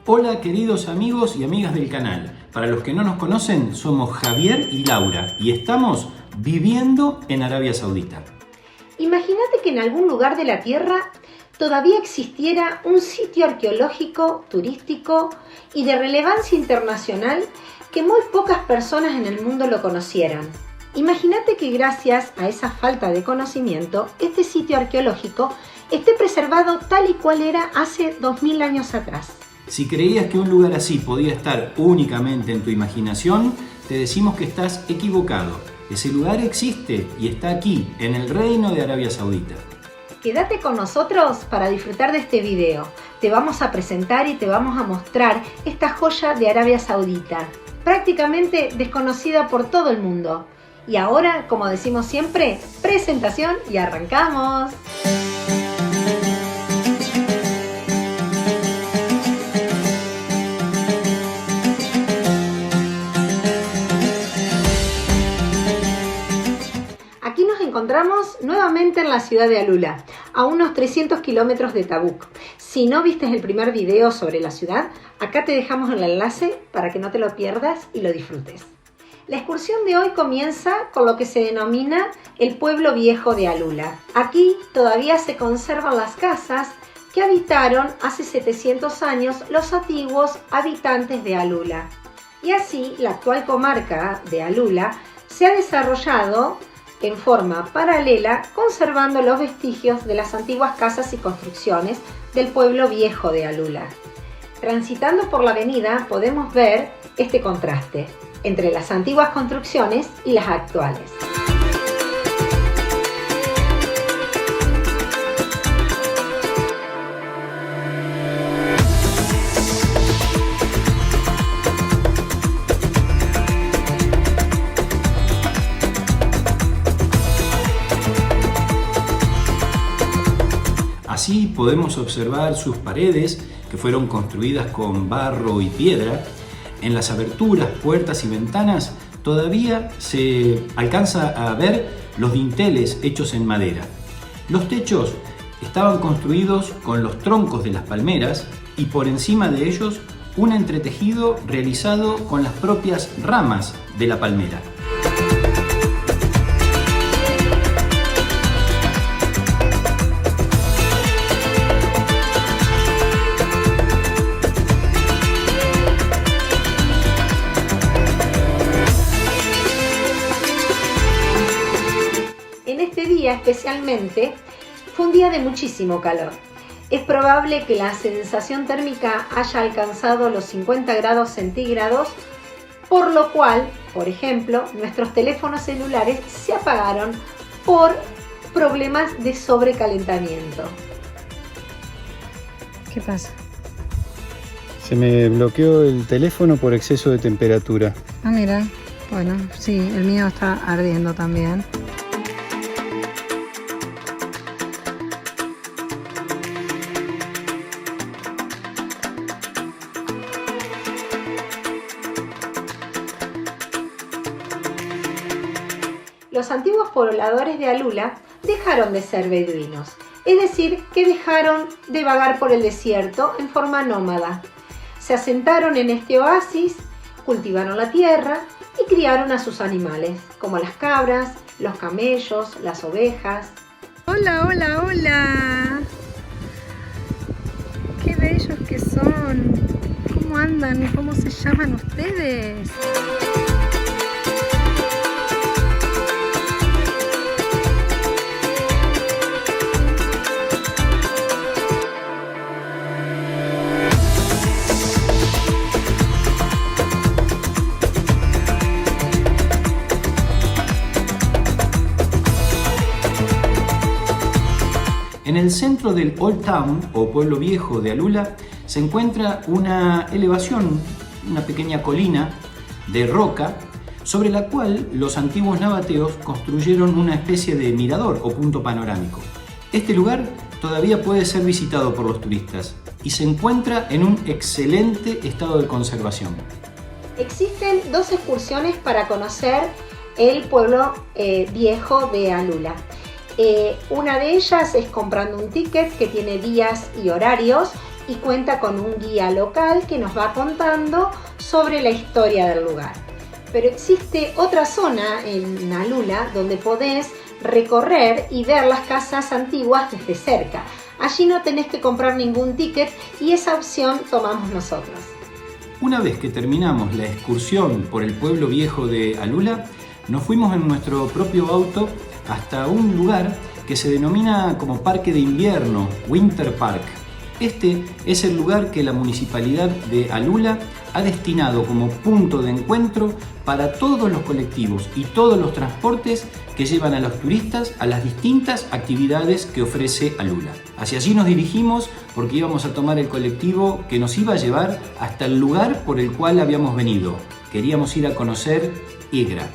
Hola queridos amigos y amigas del canal. Para los que no nos conocen, somos Javier y Laura y estamos viviendo en Arabia Saudita. Imagínate que en algún lugar de la Tierra todavía existiera un sitio arqueológico, turístico y de relevancia internacional que muy pocas personas en el mundo lo conocieran. Imagínate que gracias a esa falta de conocimiento, este sitio arqueológico esté preservado tal y cual era hace 2000 años atrás. Si creías que un lugar así podía estar únicamente en tu imaginación, te decimos que estás equivocado. Ese lugar existe y está aquí, en el Reino de Arabia Saudita. Quédate con nosotros para disfrutar de este video. Te vamos a presentar y te vamos a mostrar esta joya de Arabia Saudita, prácticamente desconocida por todo el mundo. Y ahora, como decimos siempre, presentación y arrancamos. Aquí nos encontramos nuevamente en la ciudad de Alula, a unos 300 kilómetros de Tabuk. Si no viste el primer video sobre la ciudad, acá te dejamos el enlace para que no te lo pierdas y lo disfrutes. La excursión de hoy comienza con lo que se denomina el pueblo viejo de Alula. Aquí todavía se conservan las casas que habitaron hace 700 años los antiguos habitantes de Alula. Y así la actual comarca de Alula se ha desarrollado en forma paralela, conservando los vestigios de las antiguas casas y construcciones del pueblo viejo de Alula. Transitando por la avenida podemos ver este contraste entre las antiguas construcciones y las actuales. Así podemos observar sus paredes, que fueron construidas con barro y piedra. En las aberturas, puertas y ventanas todavía se alcanza a ver los dinteles hechos en madera. Los techos estaban construidos con los troncos de las palmeras y por encima de ellos un entretejido realizado con las propias ramas de la palmera. Especialmente, fue un día de muchísimo calor. Es probable que la sensación térmica haya alcanzado los 50 grados centígrados, por lo cual, por ejemplo, nuestros teléfonos celulares se apagaron por problemas de sobrecalentamiento. ¿Qué pasa? Se me bloqueó el teléfono por exceso de temperatura. Ah, mira, bueno, sí, el mío está ardiendo también. Los antiguos pobladores de Alula dejaron de ser beduinos, es decir, que dejaron de vagar por el desierto en forma nómada. Se asentaron en este oasis, cultivaron la tierra y criaron a sus animales, como las cabras, los camellos, las ovejas. Hola, hola, hola. Qué bellos que son. ¿Cómo andan? ¿Cómo se llaman ustedes? En el centro del Old Town, o pueblo viejo de Alula, se encuentra una elevación, una pequeña colina de roca, sobre la cual los antiguos nabateos construyeron una especie de mirador o punto panorámico. Este lugar todavía puede ser visitado por los turistas y se encuentra en un excelente estado de conservación. Existen dos excursiones para conocer el pueblo viejo de Alula. Una de ellas es comprando un ticket que tiene días y horarios y cuenta con un guía local que nos va contando sobre la historia del lugar. Pero existe otra zona en Alula donde podés recorrer y ver las casas antiguas desde cerca. Allí no tenés que comprar ningún ticket y esa opción tomamos nosotros. Una vez que terminamos la excursión por el pueblo viejo de Alula, nos fuimos en nuestro propio auto hasta un lugar que se denomina como Parque de Invierno, Winter Park. Este es el lugar que la Municipalidad de Alula ha destinado como punto de encuentro para todos los colectivos y todos los transportes que llevan a los turistas a las distintas actividades que ofrece Alula. Hacia allí nos dirigimos porque íbamos a tomar el colectivo que nos iba a llevar hasta el lugar por el cual habíamos venido. Queríamos ir a conocer Egra.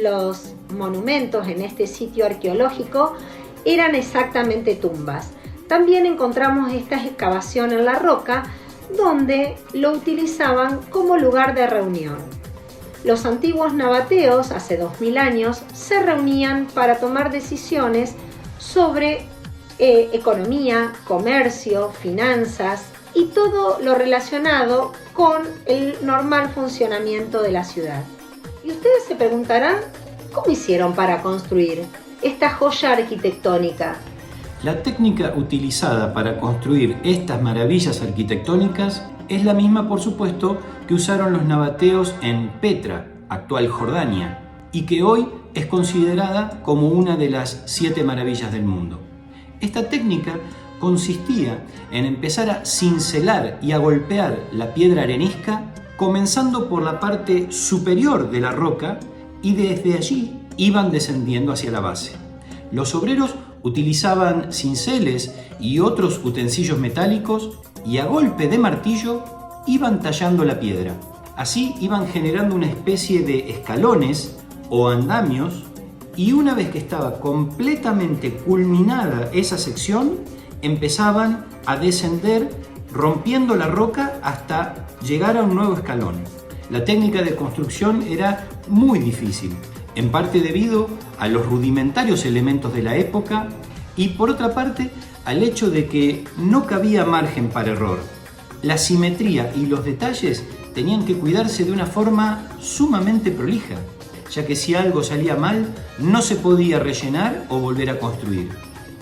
Los monumentos en este sitio arqueológico eran exactamente tumbas. También encontramos esta excavación en la roca donde lo utilizaban como lugar de reunión. Los antiguos nabateos, hace 2000 años, se reunían para tomar decisiones sobre economía, comercio, finanzas y todo lo relacionado con el normal funcionamiento de la ciudad. Y ustedes se preguntarán, ¿cómo hicieron para construir esta joya arquitectónica? La técnica utilizada para construir estas maravillas arquitectónicas es la misma, por supuesto, que usaron los nabateos en Petra, actual Jordania, y que hoy es considerada como una de las 7 maravillas del mundo. Esta técnica consistía en empezar a cincelar y a golpear la piedra arenisca, comenzando por la parte superior de la roca, y desde allí iban descendiendo hacia la base. Los obreros utilizaban cinceles y otros utensilios metálicos y a golpe de martillo iban tallando la piedra. Así iban generando una especie de escalones o andamios, y una vez que estaba completamente culminada esa sección, empezaban a descender rompiendo la roca hasta llegar a un nuevo escalón. La técnica de construcción era muy difícil, en parte debido a los rudimentarios elementos de la época y por otra parte al hecho de que no cabía margen para error. La simetría y los detalles tenían que cuidarse de una forma sumamente prolija, ya que si algo salía mal no se podía rellenar o volver a construir.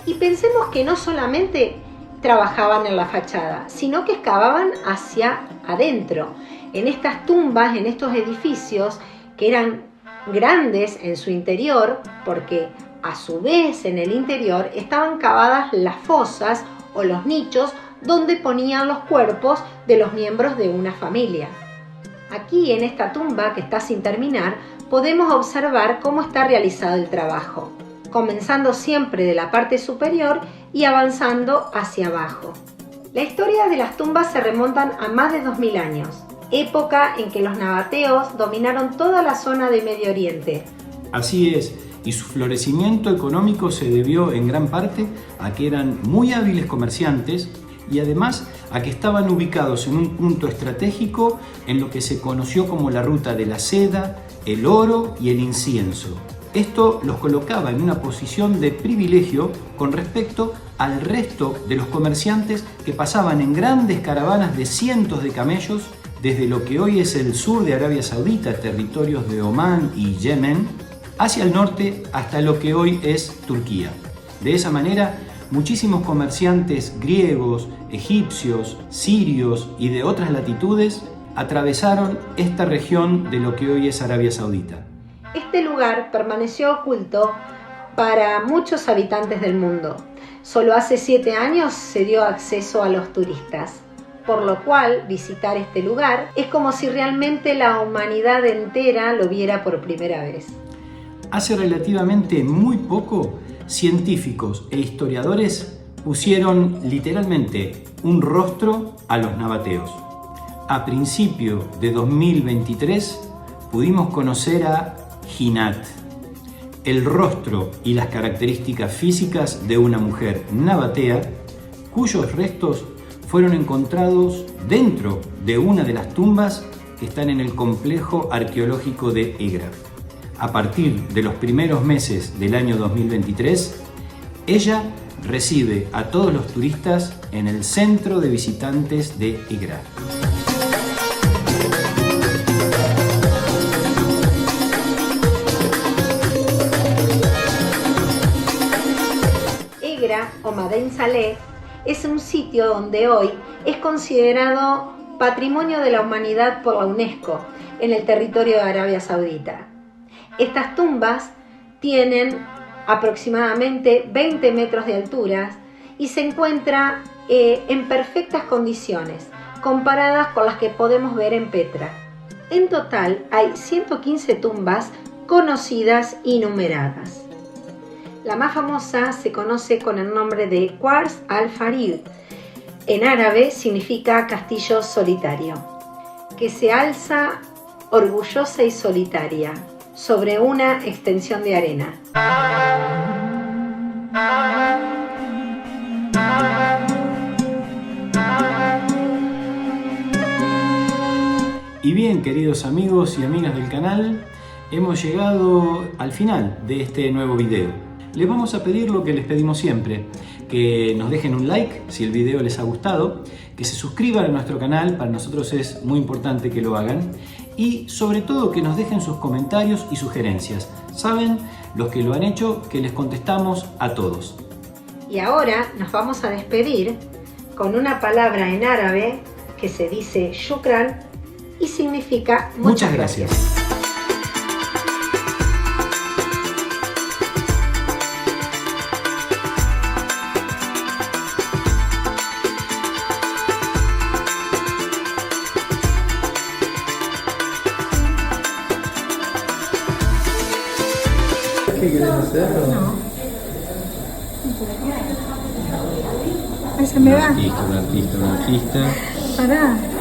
Y pensemos que no solamente trabajaban en la fachada, sino que excavaban hacia adentro. En estas tumbas, en estos edificios que eran grandes en su interior, porque a su vez en el interior estaban cavadas las fosas o los nichos donde ponían los cuerpos de los miembros de una familia. Aquí en esta tumba que está sin terminar podemos observar cómo está realizado el trabajo, comenzando siempre de la parte superior y avanzando hacia abajo. La historia de las tumbas se remontan a más de 2000 años, época en que los nabateos dominaron toda la zona de Medio Oriente. Así es, y su florecimiento económico se debió en gran parte a que eran muy hábiles comerciantes y además a que estaban ubicados en un punto estratégico en lo que se conoció como la ruta de la seda, el oro y el incienso. Esto los colocaba en una posición de privilegio con respecto al resto de los comerciantes que pasaban en grandes caravanas de cientos de camellos desde lo que hoy es el sur de Arabia Saudita, territorios de Omán y Yemen, hacia el norte hasta lo que hoy es Turquía. De esa manera, muchísimos comerciantes griegos, egipcios, sirios y de otras latitudes atravesaron esta región de lo que hoy es Arabia Saudita. Este lugar permaneció oculto para muchos habitantes del mundo. Solo hace 7 años se dio acceso a los turistas, por lo cual visitar este lugar es como si realmente la humanidad entera lo viera por primera vez. Hace relativamente muy poco científicos e historiadores pusieron literalmente un rostro a los nabateos. A principio de 2023 pudimos conocer a Ginat, el rostro y las características físicas de una mujer nabatea cuyos restos fueron encontrados dentro de una de las tumbas que están en el complejo arqueológico de Egra. A partir de los primeros meses del año 2023, ella recibe a todos los turistas en el centro de visitantes de Egra. Egra o Madain Saleh es un sitio donde hoy es considerado Patrimonio de la Humanidad por la UNESCO en el territorio de Arabia Saudita. Estas tumbas tienen aproximadamente 20 metros de altura y se encuentra en perfectas condiciones comparadas con las que podemos ver en Petra. En total hay 115 tumbas conocidas y numeradas. La más famosa se conoce con el nombre de Qars al-Farid. En árabe significa castillo solitario, que se alza orgullosa y solitaria sobre una extensión de arena. Y bien, queridos amigos y amigas del canal, hemos llegado al final de este nuevo video. Les vamos a pedir lo que les pedimos siempre, que nos dejen un like si el video les ha gustado, que se suscriban a nuestro canal, para nosotros es muy importante que lo hagan, y sobre todo que nos dejen sus comentarios y sugerencias. Saben, los que lo han hecho, que les contestamos a todos. Y ahora nos vamos a despedir con una palabra en árabe que se dice shukran y significa muchas gracias. ¿Qué querés hacer? No. Ahí se me va. Un artista. Pará.